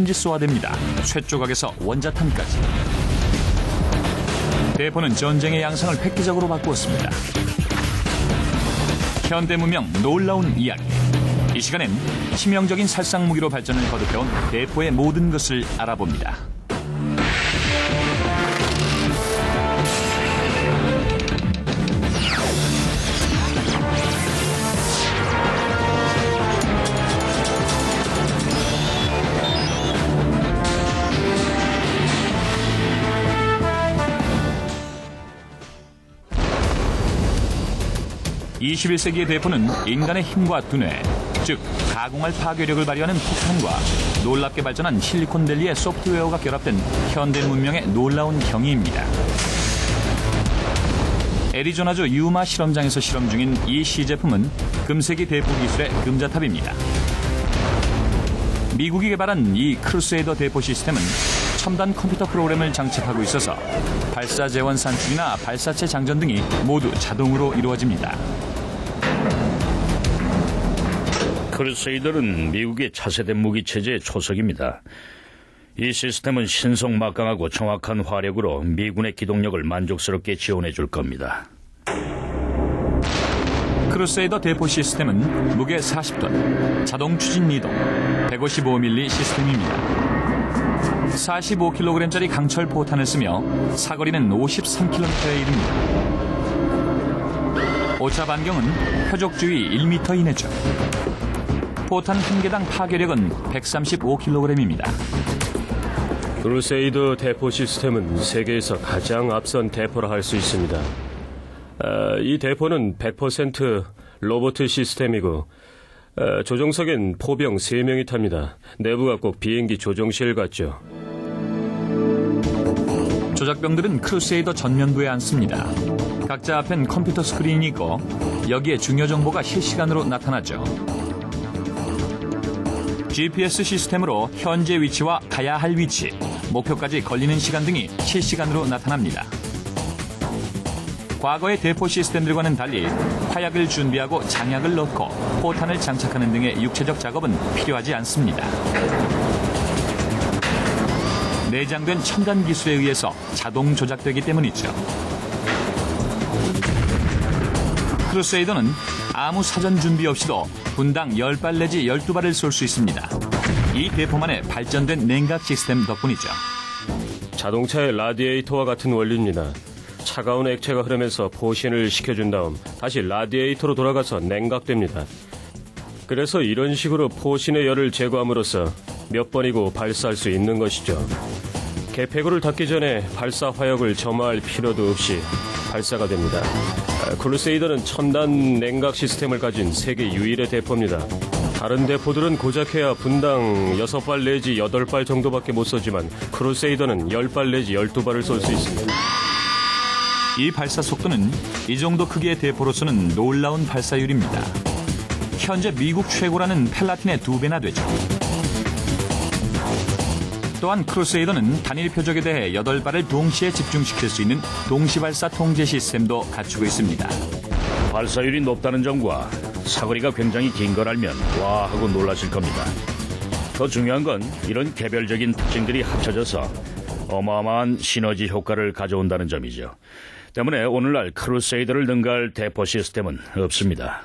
지 쏘아댑니다. 쇠 조각에서 원자탄까지. 대포는 전쟁의 양상을 획기적으로 바꾸었습니다. 현대 문명 놀라운 이야기. 이 시간엔 치명적인 살상 무기로 발전을 거듭해온 대포의 모든 것을 알아봅니다. (21세기의) 대포는 인간의 힘과 두뇌, 즉 가공할 파괴력을 발휘하는 폭탄과 놀랍게 발전한 실리콘밸리의 소프트웨어가 결합된 현대 문명의 놀라운 경이입니다. 애리조나주 유마 실험장에서 실험 중인 이 시제품은 금세기 대포 기술의 금자탑입니다. 미국이 개발한 이 크루세이더 대포 시스템은 첨단 컴퓨터 프로그램을 장착하고 있어서 발사 재원 산출이나 발사체 장전 등이 모두 자동으로 이루어집니다. 크루세이더는 미국의 차세대 무기 체제의 초석입니다. 이 시스템은 신속 막강하고 정확한 화력으로 미군의 기동력을 만족스럽게 지원해 줄 겁니다. 크루세이더 대포 시스템은 무게 40톤, 자동 추진 이동, 155mm 시스템입니다. 45kg짜리 강철 포탄을 쓰며 사거리는 53km에 이릅니다. 오차 반경은 표적 주위 1m 이내죠. 포탄 한 개당 파괴력은 135kg입니다. 크루세이더 대포 시스템은 세계에서 가장 앞선 대포라 할 수 있습니다. 이 대포는 100% 로봇 시스템이고 조종석엔 포병 3명이 탑니다. 내부가 꼭 비행기 조종실 같죠. 조작병들은 크루세이더 전면부에 앉습니다. 각자 앞엔 컴퓨터 스크린이 있고 여기에 중요 정보가 실시간으로 나타나죠. GPS 시스템으로 현재 위치와 가야 할 위치, 목표까지 걸리는 시간 등이 실시간으로 나타납니다. 과거의 대포 시스템들과는 달리 화약을 준비하고 장약을 넣고 포탄을 장착하는 등의 육체적 작업은 필요하지 않습니다. 내장된 첨단 기술에 의해서 자동 조작되기 때문이죠. 크루세이더는 아무 사전 준비 없이도 분당 10발 내지 12발을 쏠 수 있습니다. 이 대포만의 발전된 냉각 시스템 덕분이죠. 자동차의 라디에이터와 같은 원리입니다. 차가운 액체가 흐르면서 포신을 시켜준 다음 다시 라디에이터로 돌아가서 냉각됩니다. 그래서 이런 식으로 포신의 열을 제거함으로써 몇 번이고 발사할 수 있는 것이죠. 개폐구를 닫기 전에 발사 화약을 점화할 필요도 없이 발사가 됩니다. 크루세이더는 첨단 냉각 시스템을 가진 세계 유일의 대포입니다. 다른 대포들은 고작해야 분당 6발 내지 8발 정도밖에 못 쏘지만 크루세이더는 10발 내지 12발을 쏠 수 있습니다. 이 발사 속도는 이 정도 크기의 대포로서는 놀라운 발사율입니다. 현재 미국 최고라는 펠라틴의 2배나 되죠. 또한 크루세이더는 단일 표적에 대해 8발을 동시에 집중시킬 수 있는 동시발사 통제 시스템도 갖추고 있습니다. 발사율이 높다는 점과 사거리가 굉장히 긴 걸 알면 와 하고 놀라실 겁니다. 더 중요한 건 이런 개별적인 특징들이 합쳐져서 어마어마한 시너지 효과를 가져온다는 점이죠. 때문에 오늘날 크루세이더를 능가할 대포 시스템은 없습니다.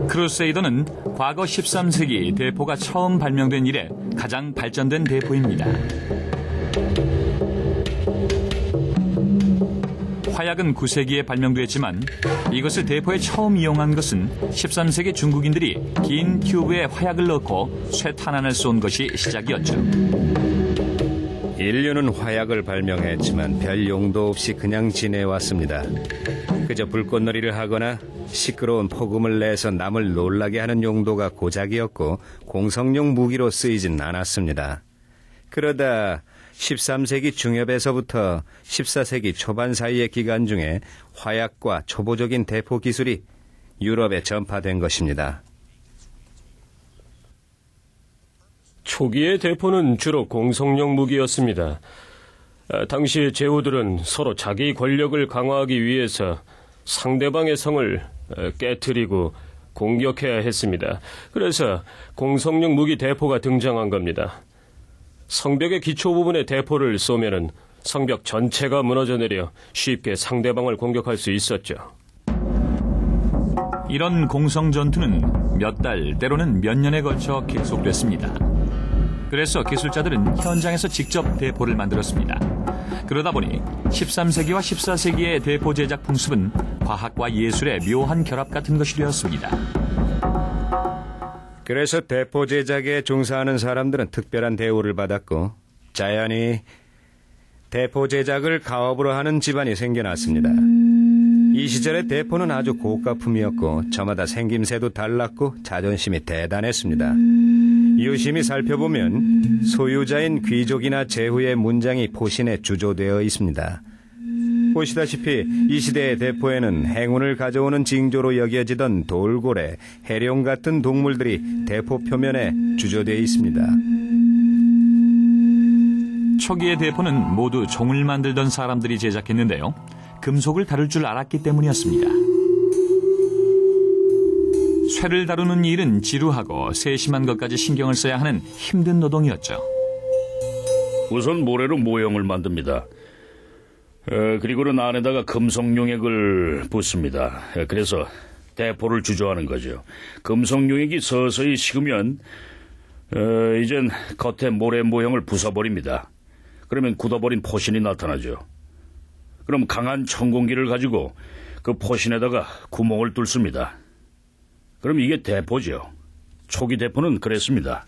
크루세이더는 과거 13세기 대포가 처음 발명된 이래 가장 발전된 대포입니다. 화약은 9세기에 발명됐지만 이것을 대포에 처음 이용한 것은 13세기 중국인들이 긴 튜브에 화약을 넣고 쇠탄환을 쏜 것이 시작이었죠. 인류는 화약을 발명했지만 별 용도 없이 그냥 지내왔습니다. 그저 불꽃놀이를 하거나 시끄러운 폭음을 내서 남을 놀라게 하는 용도가 고작이었고 공성용 무기로 쓰이진 않았습니다. 그러다 13세기 중엽에서부터 14세기 초반 사이의 기간 중에 화약과 초보적인 대포 기술이 유럽에 전파된 것입니다. 초기의 대포는 주로 공성용 무기였습니다. 당시 제후들은 서로 자기 권력을 강화하기 위해서 상대방의 성을 깨트리고 공격해야 했습니다. 그래서 공성용 무기 대포가 등장한 겁니다. 성벽의 기초 부분에 대포를 쏘면은 성벽 전체가 무너져 내려 쉽게 상대방을 공격할 수 있었죠. 이런 공성 전투는 몇 달, 때로는 몇 년에 걸쳐 계속됐습니다. 그래서 기술자들은 현장에서 직접 대포를 만들었습니다. 그러다 보니 13세기와 14세기의 대포 제작 풍습은 과학과 예술의 묘한 결합 같은 것이 되었습니다. 그래서 대포 제작에 종사하는 사람들은 특별한 대우를 받았고 자연히 대포 제작을 가업으로 하는 집안이 생겨났습니다. 이 시절의 대포는 아주 고가품이었고 저마다 생김새도 달랐고 자존심이 대단했습니다. 유심히 살펴보면 소유자인 귀족이나 제후의 문장이 포신에 주조되어 있습니다. 보시다시피 이 시대의 대포에는 행운을 가져오는 징조로 여겨지던 돌고래, 해룡 같은 동물들이 대포 표면에 주조되어 있습니다. 초기의 대포는 모두 종을 만들던 사람들이 제작했는데요. 금속을 다룰 줄 알았기 때문이었습니다. 쇠를 다루는 일은 지루하고 세심한 것까지 신경을 써야 하는 힘든 노동이었죠. 우선 모래로 모형을 만듭니다. 그리고는 안에다가 금속 용액을 붓습니다. 그래서 대포를 주조하는 거죠. 금속 용액이 서서히 식으면 이젠 겉에 모래 모형을 부숴버립니다. 그러면 굳어버린 포신이 나타나죠. 그럼 강한 천공기를 가지고 그 포신에다가 구멍을 뚫습니다. 그럼 이게 대포죠. 초기 대포는 그랬습니다.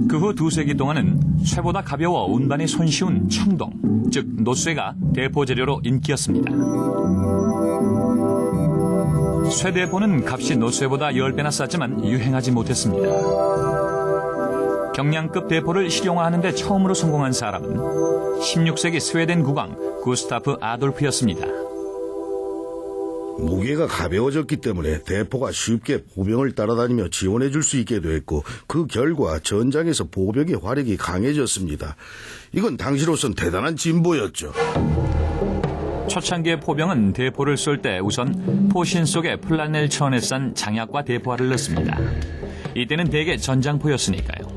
그 후 2세기 동안은 쇠보다 가벼워 운반이 손쉬운 청동, 즉 노쇠가 대포 재료로 인기였습니다. 쇠대포는 값이 노쇠보다 10배나 쌌지만 유행하지 못했습니다. 경량급 대포를 실용화하는 데 처음으로 성공한 사람은 16세기 스웨덴 국왕 구스타프 아돌프였습니다. 무게가 가벼워졌기 때문에 대포가 쉽게 보병을 따라다니며 지원해 줄 수 있게 됐고 그 결과 전장에서 보병의 화력이 강해졌습니다. 이건 당시로선 대단한 진보였죠. 초창기의 포병은 대포를 쏠 때 우선 포신 속에 플라넬 천에 싼 장약과 대포알을 넣습니다. 이때는 대개 전장포였으니까요.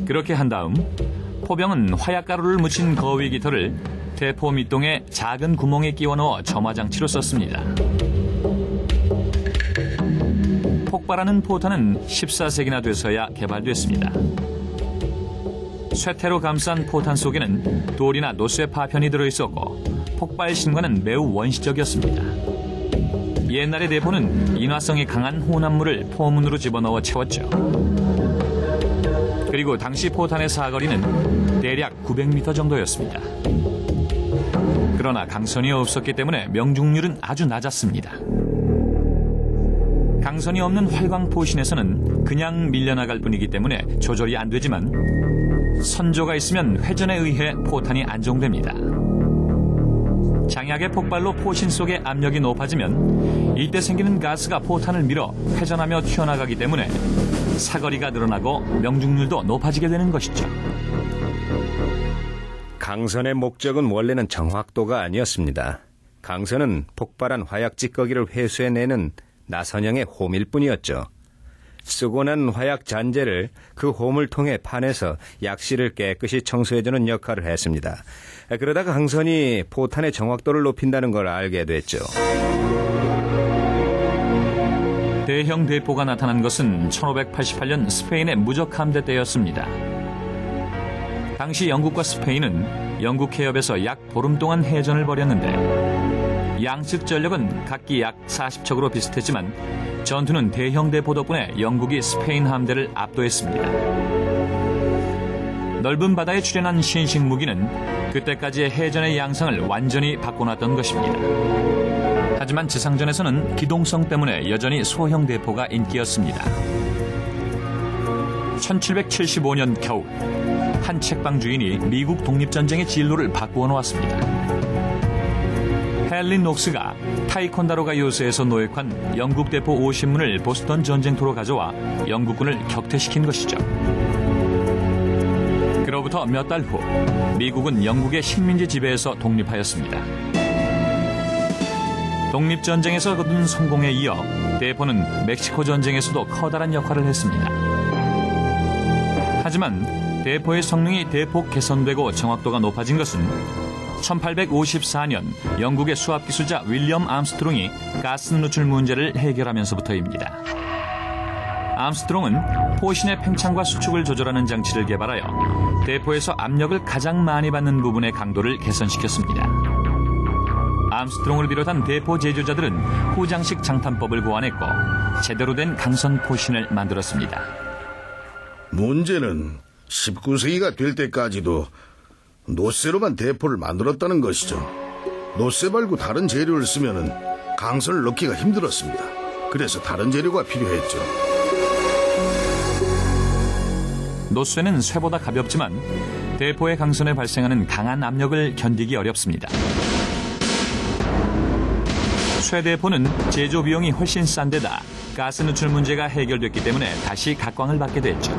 그렇게 한 다음 포병은 화약가루를 묻힌 거위 깃털을 대포 밑동에 작은 구멍에 끼워 넣어 점화장치로 썼습니다. 폭발하는 포탄은 14세기나 돼서야 개발됐습니다. 쇠퇴로 감싼 포탄 속에는 돌이나 노쇠 파편이 들어있었고 폭발 신관은 매우 원시적이었습니다. 옛날의 대포는 인화성이 강한 혼합물을 포문으로 집어넣어 채웠죠. 그리고 당시 포탄의 사거리는 대략 900m 정도였습니다. 그러나 강선이 없었기 때문에 명중률은 아주 낮았습니다. 강선이 없는 활광 포신에서는 그냥 밀려나갈 뿐이기 때문에 조절이 안 되지만 선조가 있으면 회전에 의해 포탄이 안정됩니다. 장약의 폭발로 포신 속의 압력이 높아지면 이때 생기는 가스가 포탄을 밀어 회전하며 튀어나가기 때문에 사거리가 늘어나고 명중률도 높아지게 되는 것이죠. 강선의 목적은 원래는 정확도가 아니었습니다. 강선은 폭발한 화약 찌꺼기를 회수해내는 나선형의 홈일 뿐이었죠. 쓰고 난 화약 잔재를 그 홈을 통해 판에서 약실을 깨끗이 청소해주는 역할을 했습니다. 그러다가 강선이 포탄의 정확도를 높인다는 걸 알게 됐죠. 대형 대포가 나타난 것은 1588년 스페인의 무적 함대 때였습니다. 당시 영국과 스페인은 영국 해협에서 약 보름 동안 해전을 벌였는데 양측 전력은 각기 약 40척으로 비슷했지만 전투는 대형 대포 덕분에 영국이 스페인 함대를 압도했습니다. 넓은 바다에 출현한 신식 무기는 그때까지의 해전의 양상을 완전히 바꿔놨던 것입니다. 하지만 지상전에서는 기동성 때문에 여전히 소형 대포가 인기였습니다. 1775년 겨울 한 책방 주인이 미국 독립전쟁의 진로를 바꾸어 놓았습니다. 헨리 녹스가 타이콘다로가 요새에서 노획한 영국 대포 50문을 보스턴 전쟁터로 가져와 영국군을 격퇴시킨 것이죠. 그로부터 몇 달 후 미국은 영국의 식민지 지배에서 독립하였습니다. 독립전쟁에서 거둔 성공에 이어 대포는 멕시코 전쟁에서도 커다란 역할을 했습니다. 하지만 대포의 성능이 대폭 개선되고 정확도가 높아진 것은 1854년 영국의 수압기술자 윌리엄 암스트롱이 가스 누출 문제를 해결하면서부터입니다. 암스트롱은 포신의 팽창과 수축을 조절하는 장치를 개발하여 대포에서 압력을 가장 많이 받는 부분의 강도를 개선시켰습니다. 암스트롱을 비롯한 대포 제조자들은 후장식 장탄법을 고안했고 제대로 된 강선 포신을 만들었습니다. 문제는 19세기가 될 때까지도 노쇠로만 대포를 만들었다는 것이죠. 노쇠 말고 다른 재료를 쓰면 강선을 넣기가 힘들었습니다. 그래서 다른 재료가 필요했죠. 노쇠는 쇠보다 가볍지만 대포의 강선에 발생하는 강한 압력을 견디기 어렵습니다. 쇠대포는 제조 비용이 훨씬 싼 데다 가스 누출 문제가 해결됐기 때문에 다시 각광을 받게 됐죠.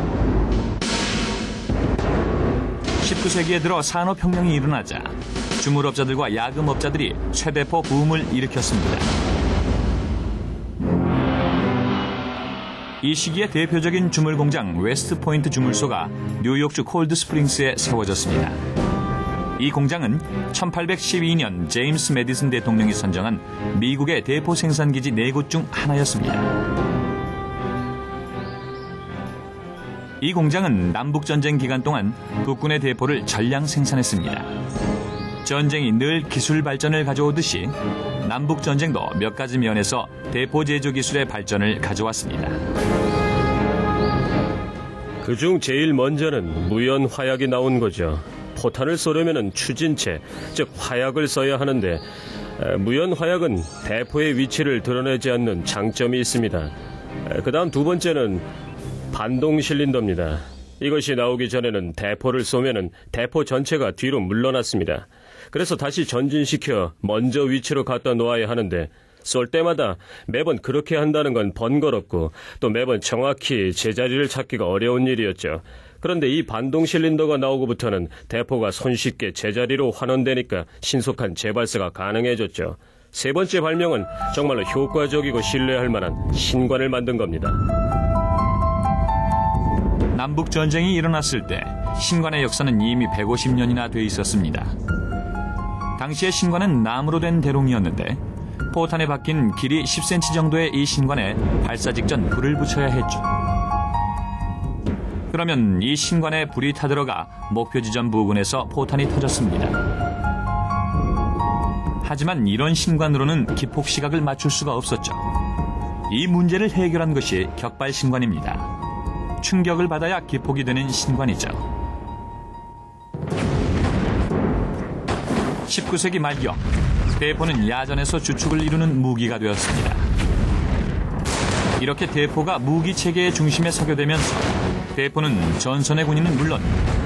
19세기에 들어 산업혁명이 일어나자 주물업자들과 야금업자들이 쇠대포 붐을 일으켰습니다. 이 시기에 대표적인 주물공장 웨스트포인트 주물소가 뉴욕주 콜드스프링스에 세워졌습니다. 이 공장은 1812년 제임스 매디슨 대통령이 선정한 미국의 대포 생산기지 4곳 중 하나였습니다. 이 공장은 남북전쟁 기간 동안 국군의 대포를 전량 생산했습니다. 전쟁이 늘 기술 발전을 가져오듯이 남북전쟁도 몇 가지 면에서 대포 제조 기술의 발전을 가져왔습니다. 그중 제일 먼저는 무연 화약이 나온 거죠. 포탄을 쏘려면 추진체, 즉 화약을 써야 하는데 무연 화약은 대포의 위치를 드러내지 않는 장점이 있습니다. 그 다음 두 번째는 반동 실린더입니다. 이것이 나오기 전에는 대포를 쏘면 대포 전체가 뒤로 물러났습니다. 그래서 다시 전진시켜 먼저 위치로 갖다 놓아야 하는데 쏠 때마다 매번 그렇게 한다는 건 번거롭고 또 매번 정확히 제자리를 찾기가 어려운 일이었죠. 그런데 이 반동 실린더가 나오고부터는 대포가 손쉽게 제자리로 환원되니까 신속한 재발사가 가능해졌죠. 세 번째 발명은 정말로 효과적이고 신뢰할 만한 신관을 만든 겁니다. 남북전쟁이 일어났을 때 신관의 역사는 이미 150년이나 돼 있었습니다. 당시의 신관은 나무로 된 대롱이었는데 포탄에 박힌 길이 10cm 정도의 이 신관에 발사 직전 불을 붙여야 했죠. 그러면 이 신관에 불이 타들어가 목표 지점 부근에서 포탄이 터졌습니다. 하지만 이런 신관으로는 기폭 시각을 맞출 수가 없었죠. 이 문제를 해결한 것이 격발 신관입니다. 충격을 받아야 기폭이 되는 신관이죠. 19세기 말경, 대포는 야전에서 주축을 이루는 무기가 되었습니다. 이렇게 대포가 무기 체계의 중심에 서게 되면서 대포는 전선의 군인은 물론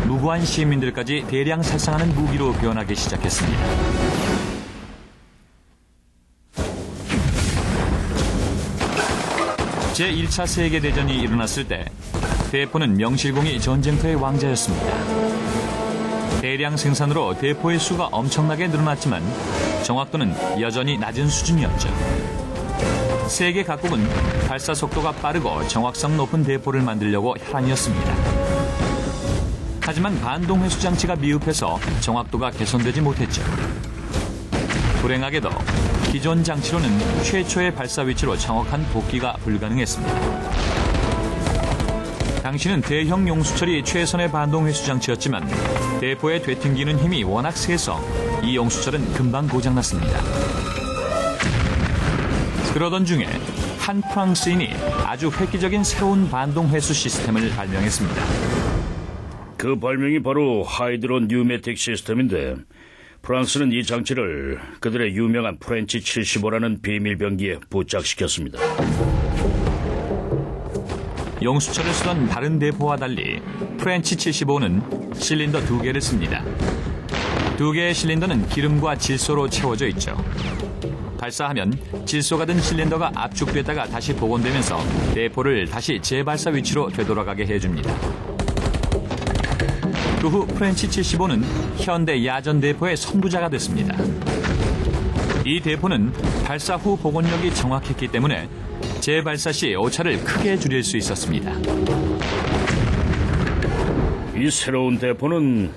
무고한 시민들까지 대량 살상하는 무기로 변하기 시작했습니다. 제1차 세계대전이 일어났을 때 대포는 명실공히 전쟁터의 왕자였습니다. 대량 생산으로 대포의 수가 엄청나게 늘어났지만 정확도는 여전히 낮은 수준이었죠. 세계 각국은 발사 속도가 빠르고 정확성 높은 대포를 만들려고 혈안이었습니다. 하지만 반동 회수 장치가 미흡해서 정확도가 개선되지 못했죠. 불행하게도 기존 장치로는 최초의 발사 위치로 정확한 복귀가 불가능했습니다. 당시는 대형 용수철이 최선의 반동 회수 장치였지만 대포에 되튕기는 힘이 워낙 세서 이 용수철은 금방 고장났습니다. 그러던 중에 한 프랑스인이 아주 획기적인 새로운 반동 회수 시스템을 발명했습니다. 그 발명이 바로 하이드로 뉴매틱 시스템인데 프랑스는 이 장치를 그들의 유명한 프렌치 75라는 비밀병기에 부착시켰습니다. 용수철을 쓰던 다른 대포와 달리 프렌치 75는 실린더 2개를 씁니다. 2개의 실린더는 기름과 질소로 채워져 있죠. 발사하면 질소가 든 실린더가 압축됐다가 다시 복원되면서 대포를 다시 재발사 위치로 되돌아가게 해줍니다. 그 후 프렌치 75는 현대 야전 대포의 선두자가 됐습니다. 이 대포는 발사 후 복원력이 정확했기 때문에 재발사 시 오차를 크게 줄일 수 있었습니다. 이 새로운 대포는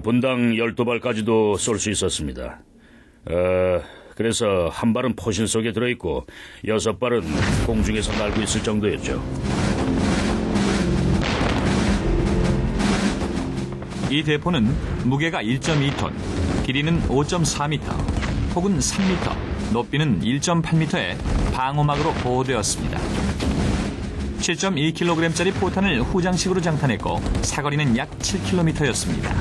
분당 12발까지도 쏠 수 있었습니다. 그래서 한 발은 포실 속에 들어있고 6발은 공중에서 날고 있을 정도였죠. 이 대포는 무게가 1.2톤, 길이는 5.4m, 폭은 3m, 높이는 1.8m의 방호막으로 보호되었습니다. 7.2kg짜리 포탄을 후장식으로 장탄했고 사거리는 약 7km였습니다.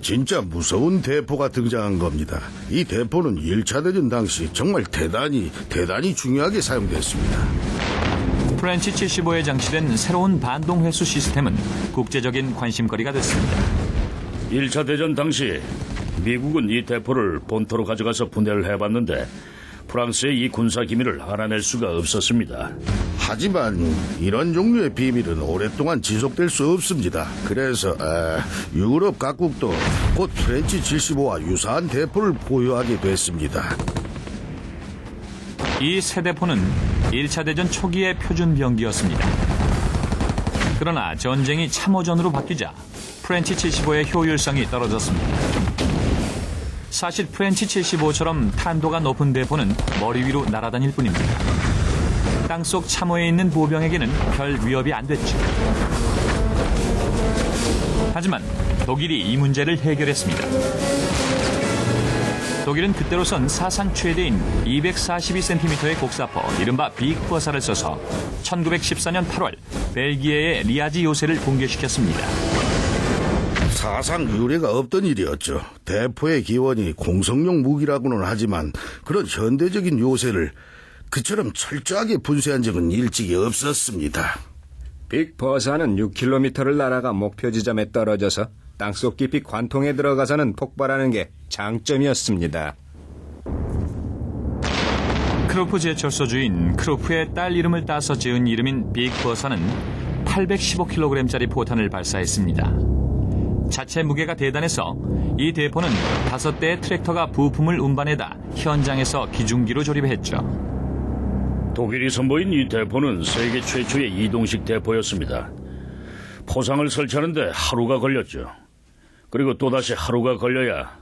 진짜 무서운 대포가 등장한 겁니다. 이 대포는 1차 대전 당시 정말 대단히 중요하게 사용됐습니다. 프렌치 75에 장치된 새로운 반동 회수 시스템은 국제적인 관심거리가 됐습니다. 1차 대전 당시 미국은 이 대포를 본토로 가져가서 분해를 해봤는데 프랑스의 이 군사 기밀을 알아낼 수가 없었습니다. 하지만 이런 종류의 비밀은 오랫동안 지속될 수 없습니다. 그래서 유럽 각국도 곧 프렌치 75와 유사한 대포를 보유하게 됐습니다. 이 새 대포는 1차 대전 초기의 표준 병기였습니다. 그러나 전쟁이 참호전으로 바뀌자 프렌치 75의 효율성이 떨어졌습니다. 사실 프렌치 75처럼 탄도가 높은 대포는 머리 위로 날아다닐 뿐입니다. 땅속 참호에 있는 보병에게는 별 위협이 안 됐죠. 하지만 독일이 이 문제를 해결했습니다. 독일은 그때로선 사상 최대인 242cm의 곡사포 이른바 빅버사를 써서 1914년 8월 벨기에의 리아지 요새를 붕괴시켰습니다. 사상 유례가 없던 일이었죠. 대포의 기원이 공성용 무기라고는 하지만 그런 현대적인 요새를 그처럼 철저하게 분쇄한 적은 일찍이 없었습니다. 빅버사는 6km를 날아가 목표 지점에 떨어져서 땅속 깊이 관통에 들어가서는 폭발하는 게 장점이었습니다. 크루프 제철소주인 크루프의 딸 이름을 따서 지은 이름인 빅버사는 815kg짜리 포탄을 발사했습니다. 자체 무게가 대단해서 이 대포는 5대의 트랙터가 부품을 운반해다 현장에서 기중기로 조립했죠. 독일이 선보인 이 대포는 세계 최초의 이동식 대포였습니다. 포상을 설치하는데 하루가 걸렸죠. 그리고 또다시 하루가 걸려야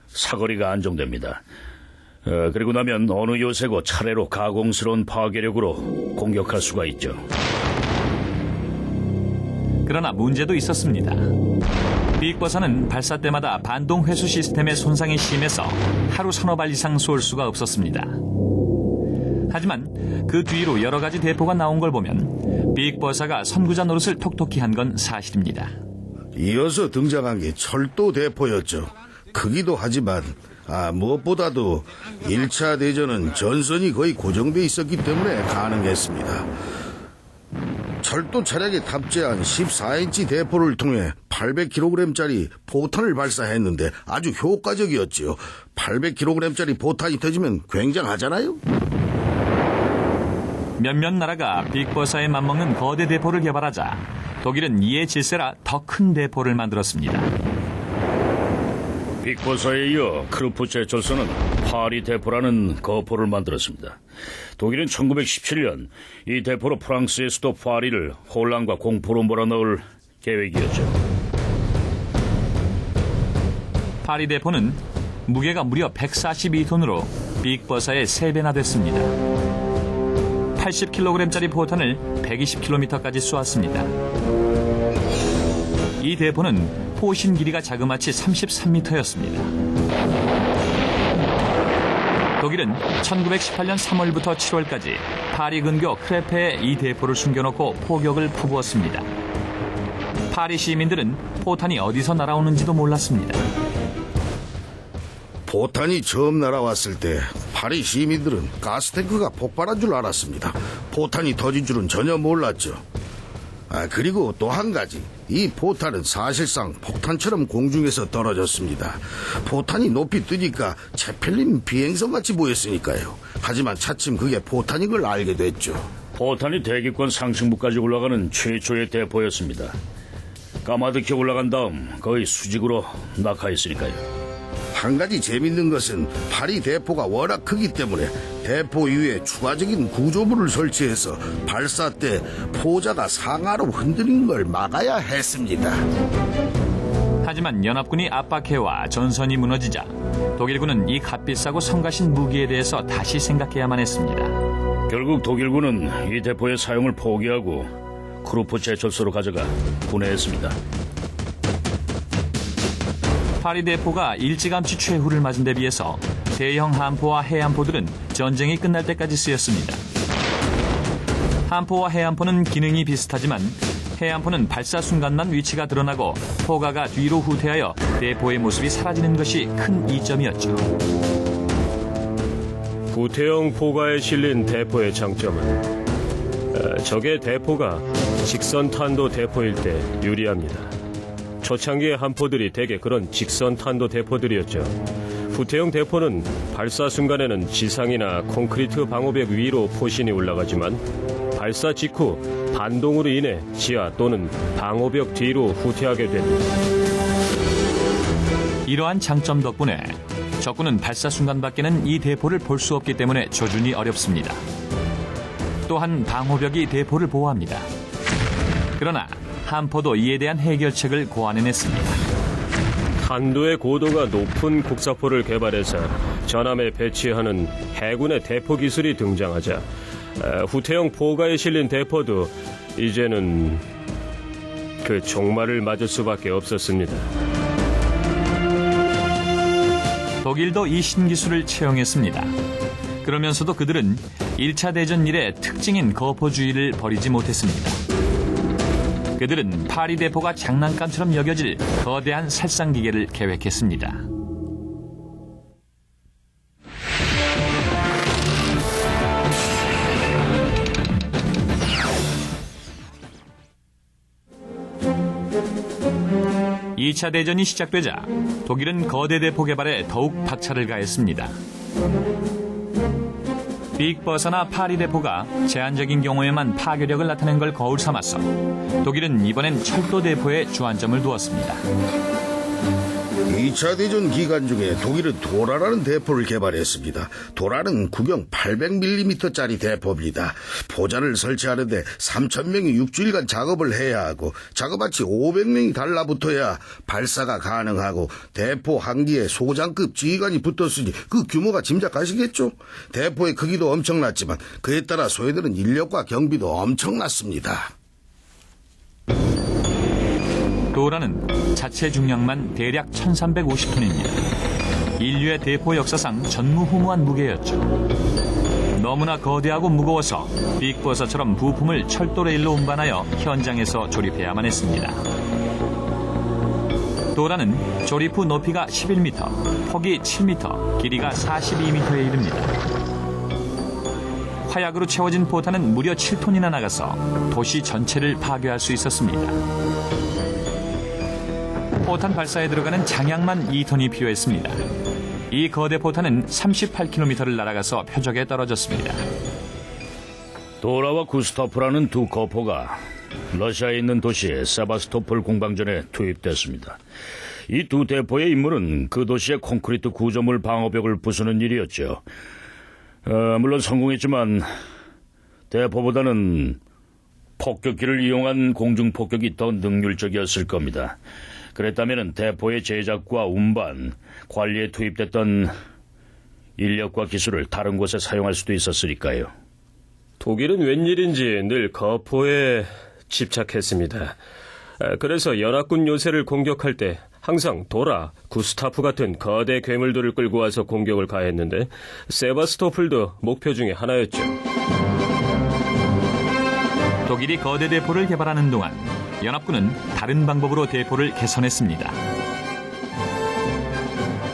사거리가 안정됩니다. 그리고 나면 어느 요새고 차례로 가공스러운 파괴력으로 공격할 수가 있죠. 그러나 문제도 있었습니다. 빅버사는 발사 때마다 반동 회수 시스템의 손상이 심해서 하루 서너 발 이상 쏠 수가 없었습니다. 하지만 그 뒤로 여러 가지 대포가 나온 걸 보면 빅버사가 선구자 노릇을 톡톡히 한 건 사실입니다. 이어서 등장한 게 철도 대포였죠. 크기도 하지만 무엇보다도 1차 대전은 전선이 거의 고정돼 있었기 때문에 가능했습니다. 철도 차량에 탑재한 14인치 대포를 통해 800kg짜리 포탄을 발사했는데 아주 효과적이었지요. 800kg짜리 포탄이 터지면 굉장하잖아요. 몇몇 나라가 빅버사에 맞먹는 거대 대포를 개발하자 독일은 이에 질세라 더 큰 대포를 만들었습니다. 빅버사에 이어 크루프 제철소는 파리 대포라는 거포를 만들었습니다. 독일은 1917년 이 대포로 프랑스의 수도 파리를 혼란과 공포로 몰아넣을 계획이었죠. 파리 대포는 무게가 무려 142톤으로 빅버사의 3배나 됐습니다. 80kg짜리 포탄을 120km까지 쏘았습니다. 이 대포는 포신 길이가 자그마치 33m였습니다. 독일은 1918년 3월부터 7월까지 파리 근교 크레페에 이 대포를 숨겨놓고 포격을 퍼부었습니다. 파리 시민들은 포탄이 어디서 날아오는지도 몰랐습니다. 포탄이 처음 날아왔을 때 파리 시민들은 가스탱크가 폭발한 줄 알았습니다. 포탄이 터진 줄은 전혀 몰랐죠. 그리고 또 한 가지, 이 포탄은 사실상 폭탄처럼 공중에서 떨어졌습니다. 포탄이 높이 뜨니까 제펠린 비행선같이 보였으니까요. 하지만 차츰 그게 포탄인 걸 알게 됐죠. 포탄이 대기권 상층부까지 올라가는 최초의 대포였습니다. 까마득히 올라간 다음 거의 수직으로 낙하했으니까요. 한 가지 재밌는 것은 파리 대포가 워낙 크기 때문에 대포 위에 추가적인 구조물을 설치해서 발사 때 포자가 상하로 흔들리는 걸 막아야 했습니다. 하지만 연합군이 압박해와 전선이 무너지자 독일군은 이 값비싸고 성가신 무기에 대해서 다시 생각해야만 했습니다. 결국 독일군은 이 대포의 사용을 포기하고 크루프 제철소로 가져가 분해했습니다. 파리 대포가 일찌감치 최후를 맞은 데 비해서 대형 함포와 해안포들은 전쟁이 끝날 때까지 쓰였습니다. 함포와 해안포는 기능이 비슷하지만 해안포는 발사 순간만 위치가 드러나고 포가가 뒤로 후퇴하여 대포의 모습이 사라지는 것이 큰 이점이었죠. 후퇴형 포가에 실린 대포의 장점은 적의 대포가 직선 탄도 대포일 때 유리합니다. 초창기의 함포들이 대개 그런 직선 탄도 대포들이었죠. 후퇴형 대포는 발사 순간에는 지상이나 콘크리트 방호벽 위로 포신이 올라가지만 발사 직후 반동으로 인해 지하 또는 방호벽 뒤로 후퇴하게 됩니다. 이러한 장점 덕분에 적군은 발사 순간밖에는 이 대포를 볼 수 없기 때문에 조준이 어렵습니다. 또한 방호벽이 대포를 보호합니다. 그러나 함포도 이에 대한 해결책을 고안해냈습니다. 탄도의 고도가 높은 국사포를 개발해서 전함에 배치하는 해군의 대포 기술이 등장하자 후퇴형 포가에 실린 대포도 이제는 그 종말을 맞을 수밖에 없었습니다. 독일도 이 신기술을 채용했습니다. 그러면서도 그들은 1차 대전 이래 특징인 거포주의를 버리지 못했습니다. 그들은 파리 대포가 장난감처럼 여겨질 거대한 살상기계를 계획했습니다. (2차) 대전이 시작되자 독일은 거대 대포 개발에 더욱 박차를 가했습니다. 빅버서나 파리 대포가 제한적인 경우에만 파괴력을 나타낸 걸 거울 삼아서 독일은 이번엔 철도 대포에 주안점을 두었습니다. 2차 대전 기간 중에 독일은 도라라는 대포를 개발했습니다. 도라는 구경 800mm짜리 대포입니다. 포자를 설치하는데 3,000명이 6주일간 작업을 해야 하고 작업같이 500명이 달라붙어야 발사가 가능하고 대포 한 기에 소장급 지휘관이 붙었으니 그 규모가 짐작하시겠죠? 대포의 크기도 엄청났지만 그에 따라 소요되는 인력과 경비도 엄청났습니다. 도라는 자체 중량만 대략 1350톤입니다. 인류의 대포 역사상 전무후무한 무게였죠. 너무나 거대하고 무거워서 빅버서처럼 부품을 철도 레일로 운반하여 현장에서 조립해야만 했습니다. 도라는 조립 후 높이가 11m, 폭이 7m, 길이가 42m에 이릅니다. 화약으로 채워진 포탄은 무려 7톤이나 나가서 도시 전체를 파괴할 수 있었습니다. 포탄 발사에 들어가는 장약만 2톤이 필요했습니다. 이 거대 포탄은 38km를 날아가서 표적에 떨어졌습니다. 도라와 구스타프라는 두 거포가 러시아에 있는 도시 세바스토폴 공방전에 투입됐습니다. 이 두 대포의 임무는 그 도시의 콘크리트 구조물 방어벽을 부수는 일이었죠. 물론 성공했지만 대포보다는 폭격기를 이용한 공중폭격이 더 능률적이었을 겁니다. 그랬다면 대포의 제작과 운반, 관리에 투입됐던 인력과 기술을 다른 곳에 사용할 수도 있었으니까요. 독일은 웬일인지 늘 거포에 집착했습니다. 그래서 연합군 요새를 공격할 때 항상 도라, 구스타프 같은 거대 괴물들을 끌고 와서 공격을 가했는데 세바스토폴도 목표 중에 하나였죠. 독일이 거대 대포를 개발하는 동안 연합군은 다른 방법으로 대포를 개선했습니다.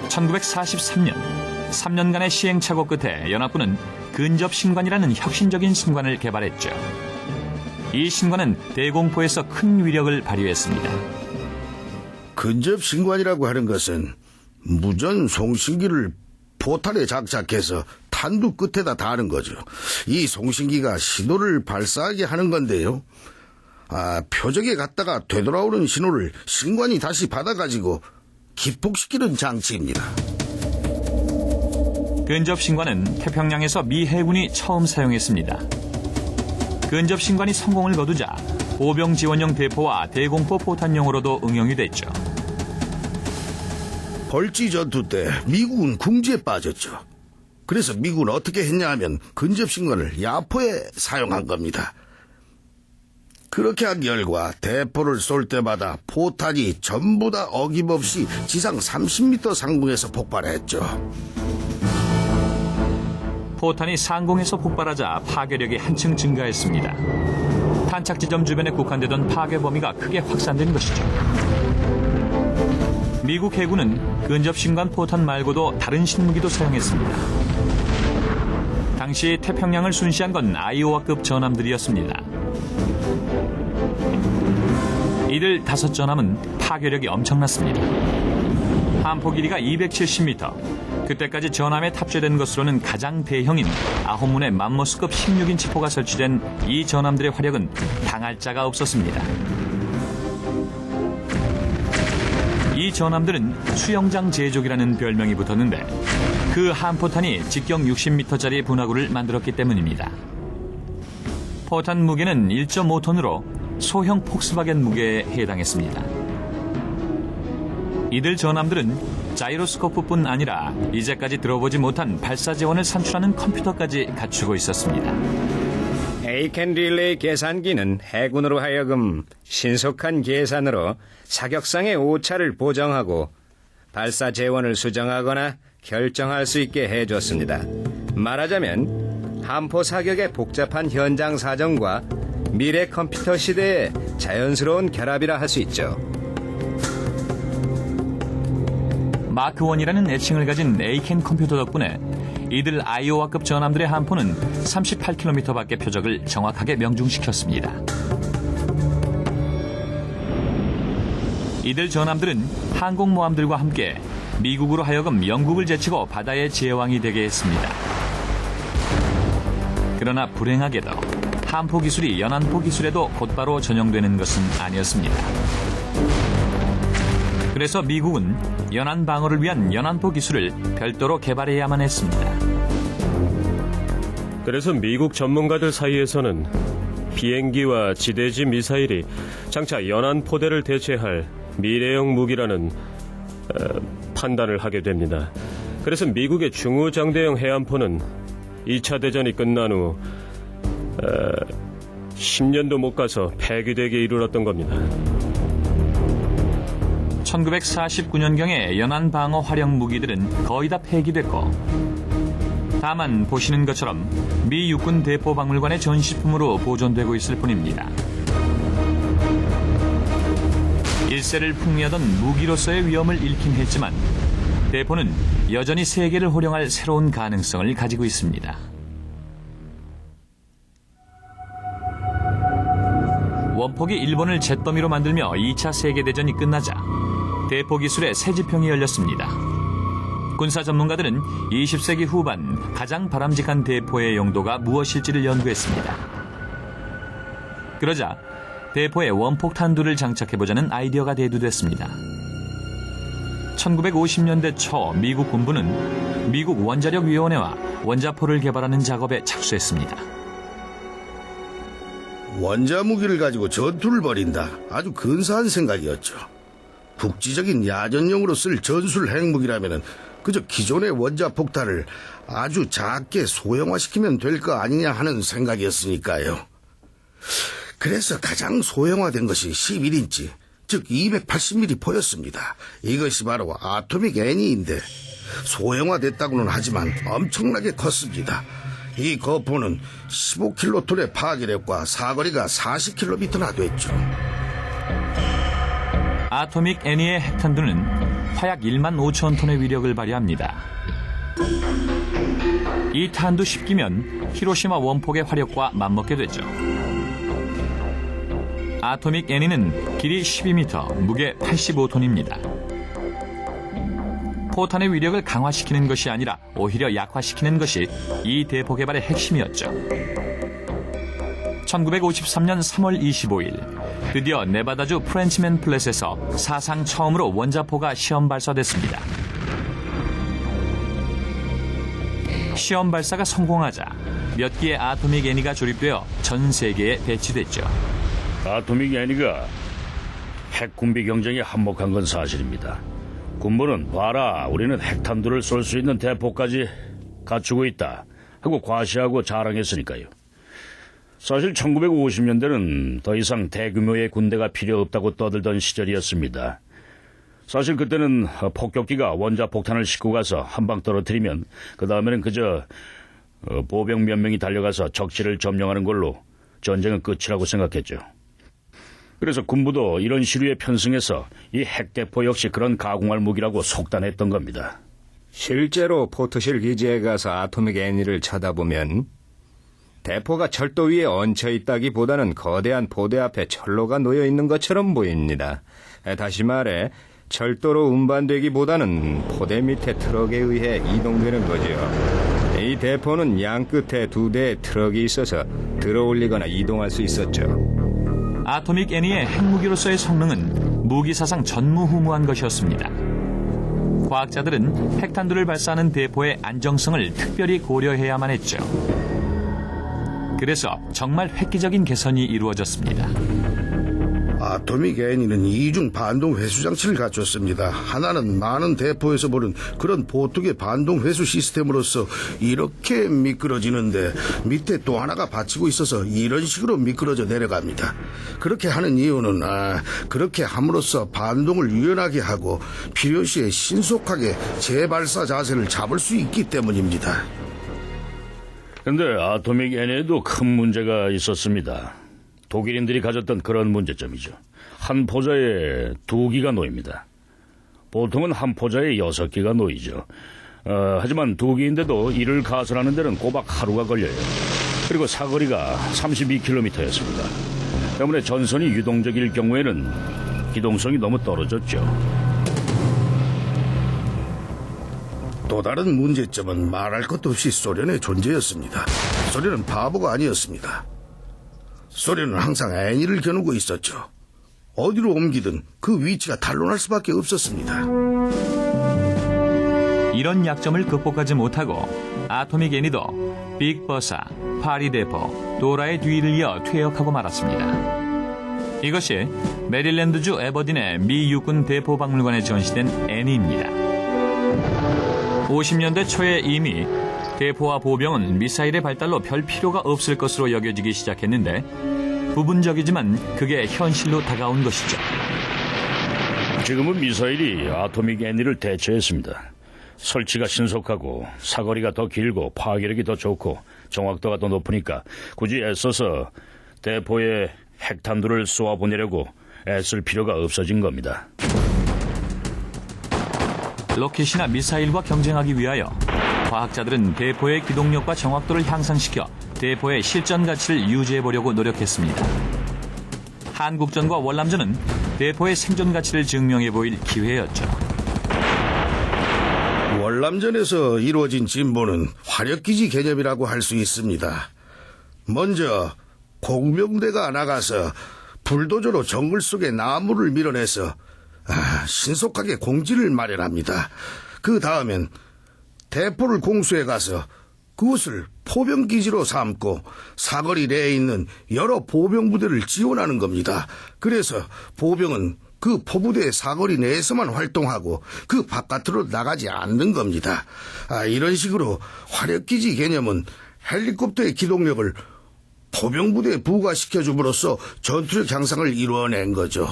1943년, 3년간의 시행착오 끝에 연합군은 근접신관이라는 혁신적인 신관을 개발했죠. 이 신관은 대공포에서 큰 위력을 발휘했습니다. 근접신관이라고 하는 것은 무전 송신기를 포탄에 장착해서 탄두 끝에다 다는 거죠. 이 송신기가 신호를 발사하게 하는 건데요. 표적에 갔다가 되돌아오는 신호를 신관이 다시 받아가지고 기폭시키는 장치입니다. 근접신관은 태평양에서 미 해군이 처음 사용했습니다. 근접신관이 성공을 거두자 보병 지원용 대포와 대공포 포탄용으로도 응용이 됐죠. 벌지 전투 때 미국은 궁지에 빠졌죠. 그래서 미국은 어떻게 했냐 하면 근접신관을 야포에 사용한 겁니다. 그렇게 한 결과 대포를 쏠 때마다 포탄이 전부 다 어김없이 지상 30m 상공에서 폭발했죠. 포탄이 상공에서 폭발하자 파괴력이 한층 증가했습니다. 탄착 지점 주변에 국한되던 파괴 범위가 크게 확산된 것이죠. 미국 해군은 근접신관 포탄 말고도 다른 신무기도 사용했습니다. 당시 태평양을 순시한 건 아이오와급 전함들이었습니다. 이들 5전함은 파괴력이 엄청났습니다. 함포 길이가 270m, 그때까지 전함에 탑재된 것으로는 가장 대형인 9문의 맘모스급 16인치 포가 설치된 이 전함들의 화력은 당할 자가 없었습니다. 이 전함들은 수영장 제족이라는 별명이 붙었는데 그 함포탄이 직경 60m짜리 분화구를 만들었기 때문입니다. 포탄 무게는 1.5톤으로 소형 폭스바겐 무게에 해당했습니다. 이들 전함들은 자이로스코프뿐 아니라 이제까지 들어보지 못한 발사 재원을 산출하는 컴퓨터까지 갖추고 있었습니다. 에이켄 릴레이 계산기는 해군으로 하여금 신속한 계산으로 사격상의 오차를 보정하고 발사 재원을 수정하거나 결정할 수 있게 해줬습니다. 말하자면 함포 사격의 복잡한 현장 사정과 미래 컴퓨터 시대의 자연스러운 결합이라 할 수 있죠. 마크1이라는 애칭을 가진 에이켄 컴퓨터 덕분에 이들 아이오와급 전함들의 함포는 38km 밖의 표적을 정확하게 명중시켰습니다. 이들 전함들은 항공모함들과 함께 미국으로 하여금 영국을 제치고 바다의 제왕이 되게 했습니다. 그러나 불행하게도 함포 기술이 연안포 기술에도 곧바로 전용되는 것은 아니었습니다. 그래서 미국은 연안 방어를 위한 연안포 기술을 별도로 개발해야만 했습니다. 그래서 미국 전문가들 사이에서는 비행기와 지대지 미사일이 장차 연안 포대를 대체할 미래형 무기라는 판단을 하게 됩니다. 그래서 미국의 중후장대형 해안포는 2차 대전이 끝난 후 10년도 못 가서 폐기되게 이르렀던 겁니다. 1949년경에 연안 방어 활용 무기들은 거의 다 폐기됐고, 다만 보시는 것처럼 미 육군 대포박물관의 전시품으로 보존되고 있을 뿐입니다. 일세를 풍미하던 무기로서의 위험을 잃긴 했지만 대포는 여전히 세계를 호령할 새로운 가능성을 가지고 있습니다. 원폭이 일본을 잿더미로 만들며 2차 세계대전이 끝나자 대포 기술의 새 지평이 열렸습니다. 군사 전문가들은 20세기 후반 가장 바람직한 대포의 용도가 무엇일지를 연구했습니다. 그러자 대포에 원폭탄두를 장착해보자는 아이디어가 대두됐습니다. 1950년대 초 미국 군부는 미국 원자력위원회와 원자포를 개발하는 작업에 착수했습니다. 원자무기를 가지고 전투를 벌인다. 아주 근사한 생각이었죠. 국지적인 야전용으로 쓸 전술 핵무기라면 그저 기존의 원자폭탄을 아주 작게 소형화시키면 될 거 아니냐 하는 생각이었으니까요. 그래서 가장 소형화된 것이 11인치, 즉 280mm 포였습니다. 이것이 바로 아토믹 애니인데 소형화됐다고는 하지만 엄청나게 컸습니다. 이 거포는 15킬로톤의 파괴력과 사거리가 40km나 됐죠. 아토믹 애니의 핵탄두는 화약 1만 5천 톤의 위력을 발휘합니다. 이 탄두 10기면 히로시마 원폭의 화력과 맞먹게 되죠. 아토믹 애니는 길이 12m, 무게 85톤입니다. 포탄의 위력을 강화시키는 것이 아니라 오히려 약화시키는 것이 이 대포 개발의 핵심이었죠. 1953년 3월 25일 드디어 네바다주 프렌치맨 플랫에서 사상 처음으로 원자포가 시험 발사됐습니다. 시험 발사가 성공하자 몇 개의 아토믹 애니가 조립되어 전 세계에 배치됐죠. 아토믹 애니가 핵 군비 경쟁에 한몫한 건 사실입니다. 군부는 봐라, 우리는 핵탄두를 쏠 수 있는 대포까지 갖추고 있다 하고 과시하고 자랑했으니까요. 사실 1950년대는 더 이상 대규모의 군대가 필요 없다고 떠들던 시절이었습니다. 사실 그때는 폭격기가 원자폭탄을 싣고 가서 한 방 떨어뜨리면 그 다음에는 그저 보병 몇 명이 달려가서 적지를 점령하는 걸로 전쟁은 끝이라고 생각했죠. 그래서 군부도 이런 시류에 편승해서 이 핵대포 역시 그런 가공할 무기라고 속단했던 겁니다. 실제로 포트실 기지에 가서 아토믹 애니를 쳐다보면 대포가 철도 위에 얹혀 있다기보다는 거대한 포대 앞에 철로가 놓여 있는 것처럼 보입니다. 다시 말해 철도로 운반되기보다는 포대 밑에 트럭에 의해 이동되는 거죠. 이 대포는 양 끝에 2대의 트럭이 있어서 들어올리거나 이동할 수 있었죠. 아토믹 애니의 핵무기로서의 성능은 무기사상 전무후무한 것이었습니다. 과학자들은 핵탄두를 발사하는 대포의 안정성을 특별히 고려해야만 했죠. 그래서 정말 획기적인 개선이 이루어졌습니다. 아토믹 애니는 이중 반동 회수 장치를 갖췄습니다. 하나는 많은 대포에서 보는 그런 보통의 반동 회수 시스템으로서 이렇게 미끄러지는데 밑에 또 하나가 받치고 있어서 이런 식으로 미끄러져 내려갑니다. 그렇게 하는 이유는 그렇게 함으로써 반동을 유연하게 하고 필요시에 신속하게 재발사 자세를 잡을 수 있기 때문입니다. 근데 아토믹 애니에도 큰 문제가 있었습니다. 독일인들이 가졌던 그런 문제점이죠. 한 포자에 2기가 놓입니다. 보통은 한 포자에 6기가 놓이죠. 하지만 2기인데도 이를 가설하는 데는 꼬박 하루가 걸려요. 그리고 사거리가 32km였습니다. 때문에 전선이 유동적일 경우에는 기동성이 너무 떨어졌죠. 또 다른 문제점은 말할 것도 없이 소련의 존재였습니다. 소련은 바보가 아니었습니다. 소련은 항상 애니를 겨누고 있었죠. 어디로 옮기든 그 위치가 탄로날 수밖에 없었습니다. 이런 약점을 극복하지 못하고 아토믹 애니도 빅버사, 파리대포, 도라의 뒤를 이어 퇴역하고 말았습니다. 이것이 메릴랜드주 에버딘의 미 육군 대포박물관에 전시된 애니입니다. 50년대 초에 이미 대포와 보병은 미사일의 발달로 별 필요가 없을 것으로 여겨지기 시작했는데 부분적이지만 그게 현실로 다가온 것이죠. 지금은 미사일이 아토믹 애니를 대체했습니다. 설치가 신속하고 사거리가 더 길고 파괴력이 더 좋고 정확도가 더 높으니까 굳이 애써서 대포에 핵탄두를 쏘아보내려고 애쓸 필요가 없어진 겁니다. 로켓이나 미사일과 경쟁하기 위하여 과학자들은 대포의 기동력과 정확도를 향상시켜 대포의 실전 가치를 유지해보려고 노력했습니다. 한국전과 월남전은 대포의 생존 가치를 증명해 보일 기회였죠. 월남전에서 이루어진 진보는 화력기지 개념이라고 할 수 있습니다. 먼저 공병대가 나가서 불도저로 정글 속에 나무를 밀어내서 신속하게 공지를 마련합니다. 그 다음엔 대포를 공수해 가서 그곳을 포병기지로 삼고 사거리 내에 있는 여러 보병부대를 지원하는 겁니다. 그래서 보병은 그 포부대의 사거리 내에서만 활동하고 그 바깥으로 나가지 않는 겁니다. 이런 식으로 화력기지 개념은 헬리콥터의 기동력을 포병부대에 부과시켜줌으로써 전투력 향상을 이루어낸 거죠.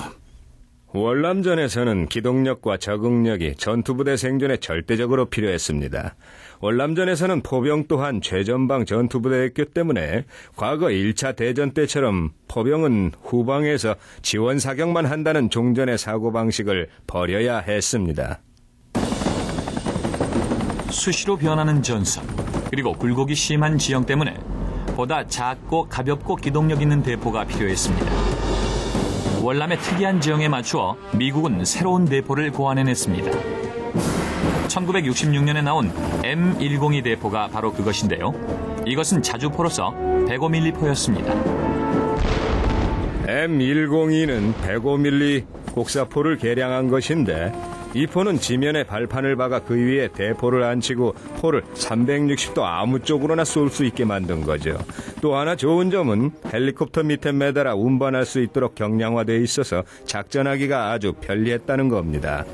월남전에서는 기동력과 적응력이 전투부대 생존에 절대적으로 필요했습니다. 월남전에서는 포병 또한 최전방 전투부대였기 때문에 과거 1차 대전 때처럼 포병은 후방에서 지원 사격만 한다는 종전의 사고방식을 버려야 했습니다. 수시로 변하는 전선, 그리고 굴곡이 심한 지형 때문에 보다 작고 가볍고 기동력 있는 대포가 필요했습니다. 월남의 특이한 지형에 맞추어 미국은 새로운 대포를 고안해냈습니다. 1966년에 나온 M102 대포가 바로 그것인데요. 이것은 자주포로서 105mm포였습니다. M102는 105mm 곡사포를 개량한 것인데 이 포는 지면에 발판을 박아 그 위에 대포를 앉히고 포를 360도 아무 쪽으로나 쏠 수 있게 만든 거죠. 또 하나 좋은 점은 헬리콥터 밑에 매달아 운반할 수 있도록 경량화되어 있어서 작전하기가 아주 편리했다는 겁니다.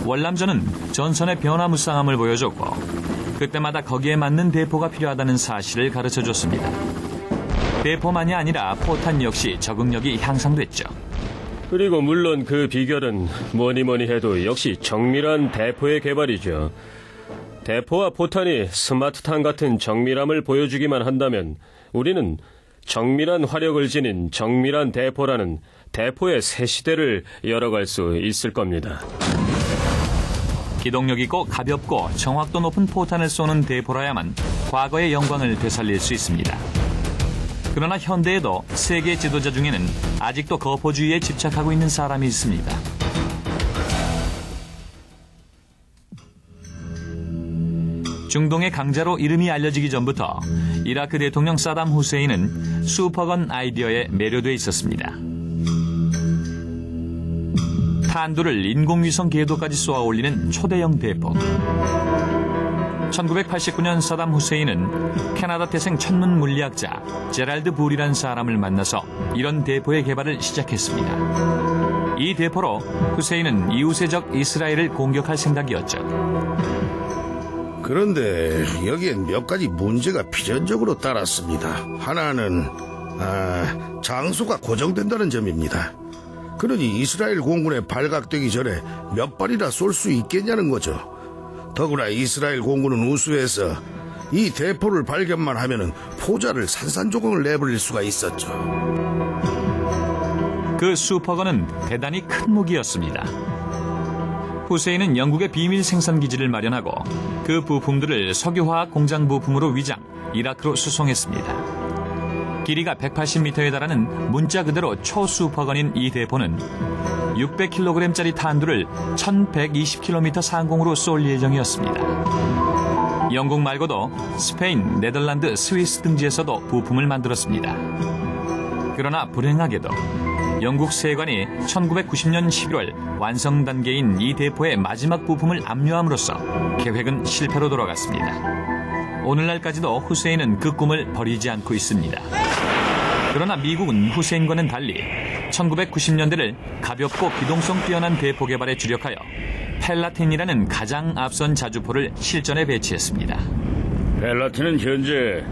월남전은 전선의 변화무쌍함을 보여줬고 그때마다 거기에 맞는 대포가 필요하다는 사실을 가르쳐줬습니다. 대포만이 아니라 포탄 역시 적응력이 향상됐죠. 그리고 물론 그 비결은 뭐니 해도 역시 정밀한 대포의 개발이죠. 대포와 포탄이 스마트탄 같은 정밀함을 보여주기만 한다면 우리는 정밀한 화력을 지닌 정밀한 대포라는 대포의 새 시대를 열어갈 수 있을 겁니다. 기동력 있고 가볍고 정확도 높은 포탄을 쏘는 대포라야만 과거의 영광을 되살릴 수 있습니다. 그러나 현대에도 세계 지도자 중에는 아직도 거포주의에 집착하고 있는 사람이 있습니다. 중동의 강자로 이름이 알려지기 전부터 이라크 대통령 사담 후세인은 슈퍼건 아이디어에 매료돼 있었습니다. 탄두를 인공위성 궤도까지 쏘아 올리는 초대형 대포. 1989년 사담 후세인은 캐나다 태생 천문 물리학자 제랄드 불이라는 사람을 만나서 이런 대포의 개발을 시작했습니다. 이 대포로 후세인은 이웃의 적 이스라엘을 공격할 생각이었죠. 그런데 여기엔 몇 가지 문제가 필연적으로 따랐습니다. 하나는 장소가 고정된다는 점입니다. 그러니 이스라엘 공군에 발각되기 전에 몇 발이나 쏠 수 있겠냐는 거죠. 더구나 이스라엘 공군은 우수해서 이 대포를 발견만 하면은 포자를 산산조각을 내버릴 수가 있었죠. 그 슈퍼건은 대단히 큰 무기였습니다. 후세인은 영국의 비밀 생산 기지를 마련하고 그 부품들을 석유화학 공장 부품으로 위장, 이라크로 수송했습니다. 길이가 180m에 달하는 문자 그대로 초슈퍼건인 이 대포는 600kg짜리 탄두를 1120km 상공으로 쏠 예정이었습니다. 영국 말고도 스페인, 네덜란드, 스위스 등지에서도 부품을 만들었습니다. 그러나 불행하게도 영국 세관이 1990년 11월 완성 단계인 이 대포의 마지막 부품을 압류함으로써 계획은 실패로 돌아갔습니다. 오늘날까지도 후세인은 그 꿈을 버리지 않고 있습니다. 그러나 미국은 후세인과는 달리 1990년대를 가볍고 기동성 뛰어난 대포 개발에 주력하여 펠라틴이라는 가장 앞선 자주포를 실전에 배치했습니다. 펠라틴은 현재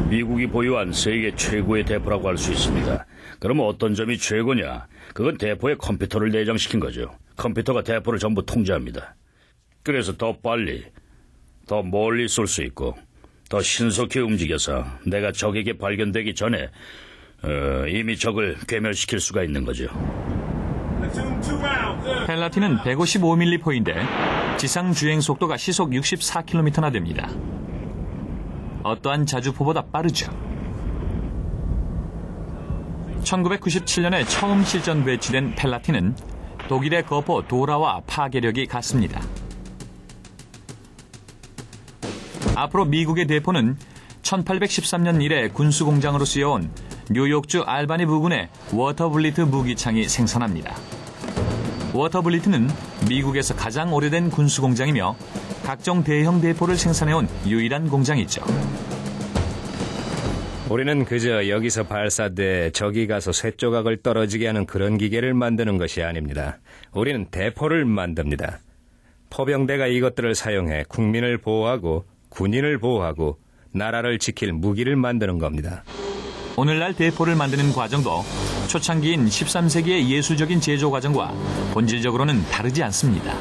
미국이 보유한 세계 최고의 대포라고 할 수 있습니다. 그러면 어떤 점이 최고냐? 그건 대포에 컴퓨터를 내장시킨 거죠. 컴퓨터가 대포를 전부 통제합니다. 그래서 더 빨리, 더 멀리 쏠 수 있고 더 신속히 움직여서 내가 적에게 발견되기 전에 이미 적을 괴멸시킬 수가 있는 거죠. 펠라틴은 155mm 포인데 지상 주행 속도가 시속 64km나 됩니다. 어떠한 자주포보다 빠르죠. 1997년에 처음 실전 배치된 펠라틴은 독일의 거포 도라와 파괴력이 같습니다. 앞으로 미국의 대포는 1813년 이래 군수공장으로 쓰여온 뉴욕주 알바니 부근의 워터블리트 무기창이 생산합니다. 워터블리트는 미국에서 가장 오래된 군수공장이며 각종 대형 대포를 생산해온 유일한 공장이죠. 우리는 그저 여기서 발사돼 저기 가서 쇳조각을 떨어지게 하는 그런 기계를 만드는 것이 아닙니다. 우리는 대포를 만듭니다. 포병대가 이것들을 사용해 국민을 보호하고 군인을 보호하고 나라를 지킬 무기를 만드는 겁니다. 오늘날 대포를 만드는 과정도 초창기인 13세기의 예술적인 제조 과정과 본질적으로는 다르지 않습니다.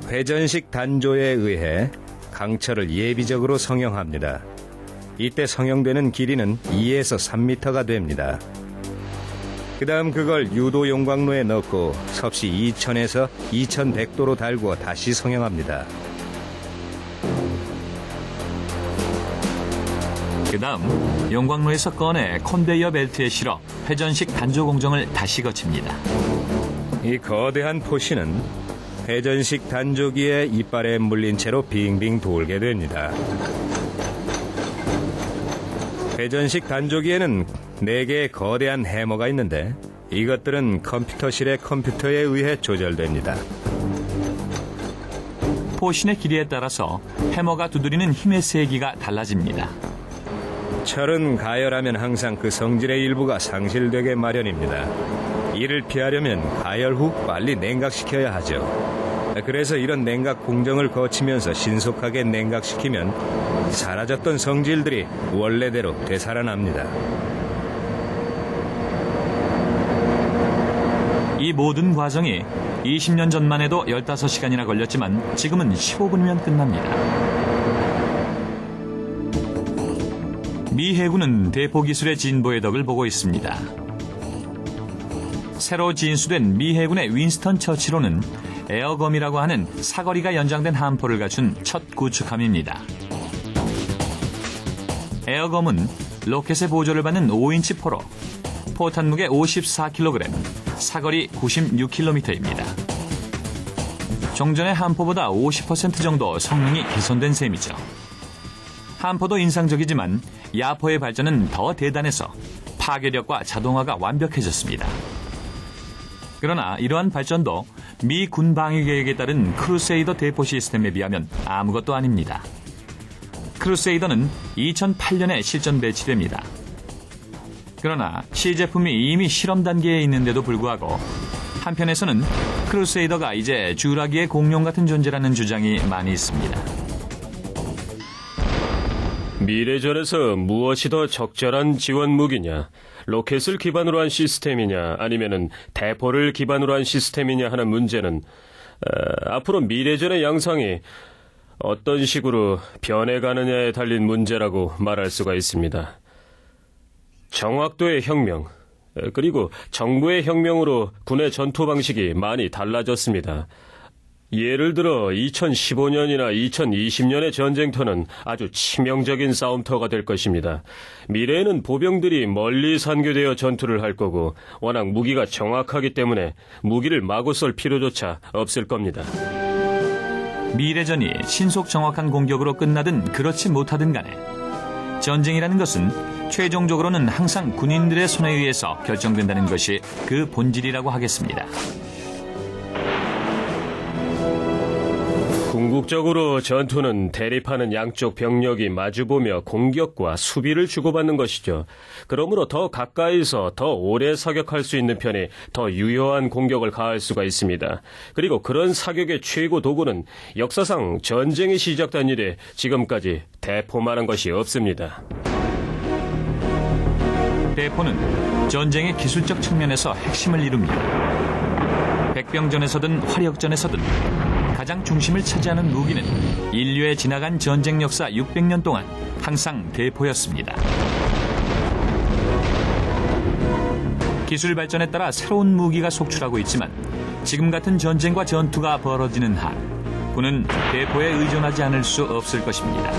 회전식 단조에 의해 강철을 예비적으로 성형합니다. 이때 성형되는 길이는 2에서 3m가 됩니다. 그 다음 그걸 유도 용광로에 넣고 섭씨 2000에서 2100도로 달구어 다시 성형합니다. 그 다음 용광로에서 꺼내 컨베이어 벨트에 실어 회전식 단조 공정을 다시 거칩니다. 이 거대한 포신은 회전식 단조기의 이빨에 물린 채로 빙빙 돌게 됩니다. 회전식 단조기에는 4개의 거대한 해머가 있는데 이것들은 컴퓨터실의 컴퓨터에 의해 조절됩니다. 포신의 길이에 따라서 해머가 두드리는 힘의 세기가 달라집니다. 철은 가열하면 항상 그 성질의 일부가 상실되게 마련입니다. 이를 피하려면 가열 후 빨리 냉각시켜야 하죠. 그래서 이런 냉각 공정을 거치면서 신속하게 냉각시키면 사라졌던 성질들이 원래대로 되살아납니다. 이 모든 과정이 20년 전만 해도 15시간이나 걸렸지만 지금은 15분이면 끝납니다. 미 해군은 대포 기술의 진보의 덕을 보고 있습니다. 새로 진수된 미 해군의 윈스턴 처치로는 에어검이라고 하는 사거리가 연장된 함포를 갖춘 첫 구축함입니다. 에어검은 로켓의 보조를 받는 5인치 포로, 포탄 무게 54kg, 사거리 96km입니다. 종전의 함포보다 50% 정도 성능이 개선된 셈이죠. 함포도 인상적이지만 야포의 발전은 더 대단해서 파괴력과 자동화가 완벽해졌습니다. 그러나 이러한 발전도 미 군 방위 계획에 따른 크루세이더 대포 시스템에 비하면 아무것도 아닙니다. 크루세이더는 2008년에 실전 배치됩니다. 그러나 시제품이 이미 실험 단계에 있는데도 불구하고 한편에서는 크루세이더가 이제 쥬라기의 공룡 같은 존재라는 주장이 많이 있습니다. 미래전에서 무엇이 더 적절한 지원 무기냐, 로켓을 기반으로 한 시스템이냐, 아니면은 대포를 기반으로 한 시스템이냐 하는 문제는 앞으로 미래전의 양상이 어떤 식으로 변해가느냐에 달린 문제라고 말할 수가 있습니다. 정확도의 혁명, 그리고 정부의 혁명으로 군의 전투 방식이 많이 달라졌습니다. 예를 들어 2015년이나 2020년의 전쟁터는 아주 치명적인 싸움터가 될 것입니다. 미래에는 보병들이 멀리 산교되어 전투를 할 거고 워낙 무기가 정확하기 때문에 무기를 마구 쏠 필요조차 없을 겁니다. 미래전이 신속 정확한 공격으로 끝나든 그렇지 못하든 간에 전쟁이라는 것은 최종적으로는 항상 군인들의 손에 의해서 결정된다는 것이 그 본질이라고 하겠습니다. 궁극적으로 전투는 대립하는 양쪽 병력이 마주보며 공격과 수비를 주고받는 것이죠. 그러므로 더 가까이서 더 오래 사격할 수 있는 편이 더 유효한 공격을 가할 수가 있습니다. 그리고 그런 사격의 최고 도구는 역사상 전쟁이 시작된 이래 지금까지 대포만한 것이 없습니다. 대포는 전쟁의 기술적 측면에서 핵심을 이룹니다. 백병전에서든 화력전에서든 가장 중심을 차지하는 무기는 인류의 지나간 전쟁 역사 600년 동안 항상 대포였습니다. 기술 발전에 따라 새로운 무기가 속출하고 있지만 지금 같은 전쟁과 전투가 벌어지는 한 군은 대포에 의존하지 않을 수 없을 것입니다.